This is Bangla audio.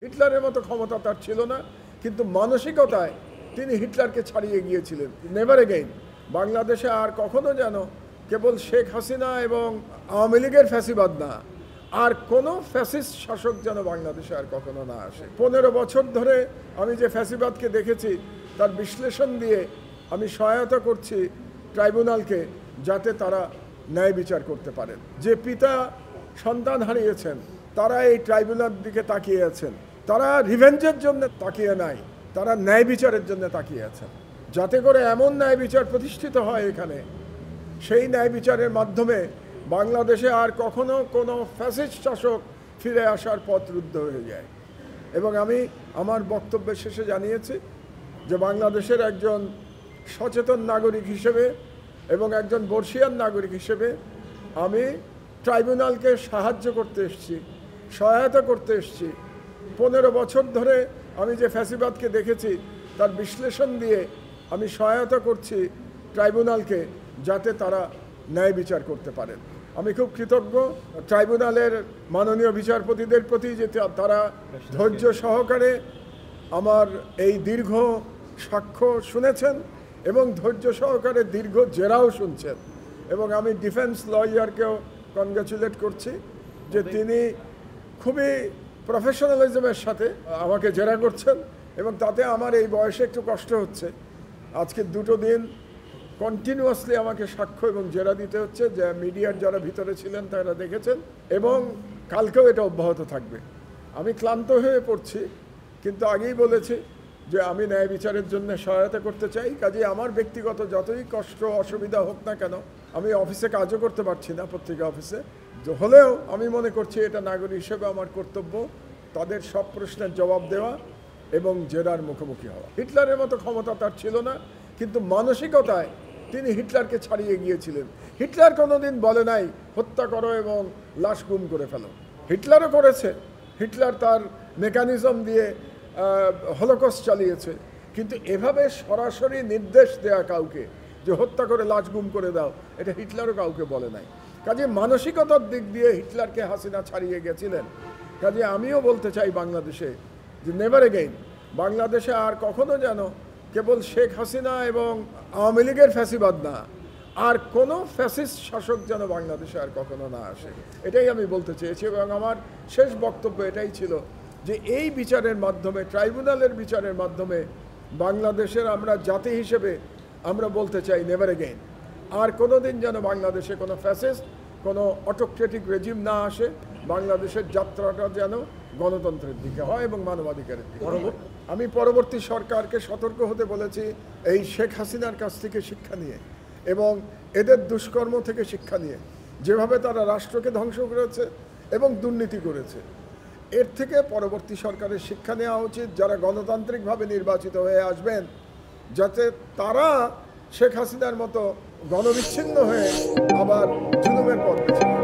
হিটলারের মতো ক্ষমতা তার ছিল না, কিন্তু মানসিকতায় তিনি হিটলারকে ছাড়িয়ে গিয়েছিলেন। নেভার এগেইন বাংলাদেশে আর কখনো যেন কেবল শেখ হাসিনা এবং আওয়ামী লীগের ফ্যাসিবাদ না, আর কোনো ফ্যাসিস্ট শাসক যেন বাংলাদেশে আর কখনো না আসে। 15 বছর ধরে আমি যে ফ্যাসিবাদকে দেখেছি তার বিশ্লেষণ দিয়ে আমি সহায়তা করছি ট্রাইব্যুনালকে, যাতে তারা ন্যায় বিচার করতে পারেন। যে পিতা সন্তান হারিয়েছেন তারা এই ট্রাইব্যুনালের দিকে তাকিয়ে আছেন, তারা রিভেঞ্জের জন্য তাকিয়ে নাই, তারা ন্যায় বিচারের জন্য তাকিয়ে আছেন, যাতে করে এমন ন্যায় বিচার প্রতিষ্ঠিত হয় এখানে, সেই ন্যায় বিচারের মাধ্যমে বাংলাদেশে আর কখনো কোনো ফ্যাসিস্ট শাসক ফিরে আসার পথ রুদ্ধ হয়ে যায়। এবং আমি আমার বক্তব্যের শেষে জানিয়েছি যে বাংলাদেশের একজন সচেতন নাগরিক হিসেবে এবং একজন বর্ষিয়ান নাগরিক হিসেবে আমি ট্রাইব্যুনালকে সাহায্য করতে এসেছি, সহায়তা করতে এসেছি। 15 বছর ধরে আমি যে ফ্যাসিবাদকে দেখেছি তার বিশ্লেষণ দিয়ে আমি সহায়তা করছি ট্রাইব্যুনালকে, যাতে তারা ন্যায় বিচার করতে পারেন। আমি খুব কৃতজ্ঞ ট্রাইব্যুনালের মাননীয় বিচারপতিদের প্রতি, যে তারা ধৈর্য সহকারে আমার এই দীর্ঘ সাক্ষ্য শুনেছেন এবং ধৈর্য সহকারে দীর্ঘ জেরাও শুনছেন। এবং আমি ডিফেন্স লয়ারকেও কনগ্রাচুলেট করছি যে তিনি খুবই প্রফেশনালিজমের সাথে আমাকে জেরা করছেন, এবং তাতে আমার এই বয়সে একটু কষ্ট হচ্ছে। আজকে 2 দিন কন্টিনিউয়াসলি আমাকে সাক্ষ্য এবং জেরা দিতে হচ্ছে, যে মিডিয়ার যারা ভিতরে ছিলেন তারা দেখেছেন, এবং কালকেও এটা অব্যাহত থাকবে। আমি ক্লান্ত হয়ে পড়ছি, কিন্তু আগেই বলেছি যে আমি ন্যায় বিচারের জন্য সহায়তা করতে চাই। কাজেই আমার ব্যক্তিগত যতই কষ্ট অসুবিধা হোক না কেন, আমি অফিসে কাজও করতে পারছি না, পত্রিকা অফিসে হলেও আমি মনে করছি এটা নাগরিক হিসেবে আমার কর্তব্য তাদের সব প্রশ্নের জবাব দেওয়া এবং জেরার মুখোমুখি হওয়া। হিটলারের মতো ক্ষমতা তার ছিল না, কিন্তু মানসিকতায় তিনি হিটলারকে ছাড়িয়ে গিয়েছিলেন। হিটলার কোনোদিন বলে নাই হত্যা করো এবং লাশ গুম করে ফেলো। হিটলারও করেছে, হিটলার তার মেকানিজম দিয়ে হলোকস্ট চালিয়েছে, কিন্তু এভাবে সরাসরি নির্দেশ দেয়া কাউকে যে হত্যা করে লাশ গুম করে দাও, এটা হিটলারও কাউকে বলে নাই। কাজে মানসিকতার দিক দিয়ে হিটলারকে হাসিনা ছাড়িয়ে গেছিলেন। কাজে আমিও বলতে চাই বাংলাদেশে যে নেভার এগেইন বাংলাদেশে আর কখনো যেন কেবল শেখ হাসিনা এবং আওয়ামী লীগের ফ্যাসিবাদ না, আর কোনো ফ্যাসিস্ট শাসক যেন বাংলাদেশে আর কখনো না আসে, এটাই আমি বলতে চেয়েছি। এবং আমার শেষ বক্তব্য এটাই ছিল যে এই বিচারের মাধ্যমে, ট্রাইব্যুনালের বিচারের মাধ্যমে বাংলাদেশের আমরা জাতি হিসেবে আমরা বলতে চাই নেভার এগেইন আর কোনো দিন যেন বাংলাদেশে কোনো ফ্যাসিস্ট, কোনো অটোক্রেটিক রেজিম না আসে। বাংলাদেশের যাত্রাটা যেন গণতন্ত্রের দিকে হয় এবং মানবাধিকারের দিকে। আমি পরবর্তী সরকারকে সতর্ক হতে বলেছি এই শেখ হাসিনার কাছ থেকে শিক্ষা নিয়ে এবং এদের দুষ্কর্ম থেকে শিক্ষা নিয়ে, যেভাবে তারা রাষ্ট্রকে ধ্বংস করেছে এবং দুর্নীতি করেছে, এর থেকে পরবর্তী সরকারের শিক্ষা নেওয়া উচিত। যারা গণতান্ত্রিকভাবে নির্বাচিত হয়ে আসবেন, যাতে তারা শেখ হাসিনার মতো গণবিচ্ছিন্ন হয়ে আবার জুলুমের পথ বেছে নেয়।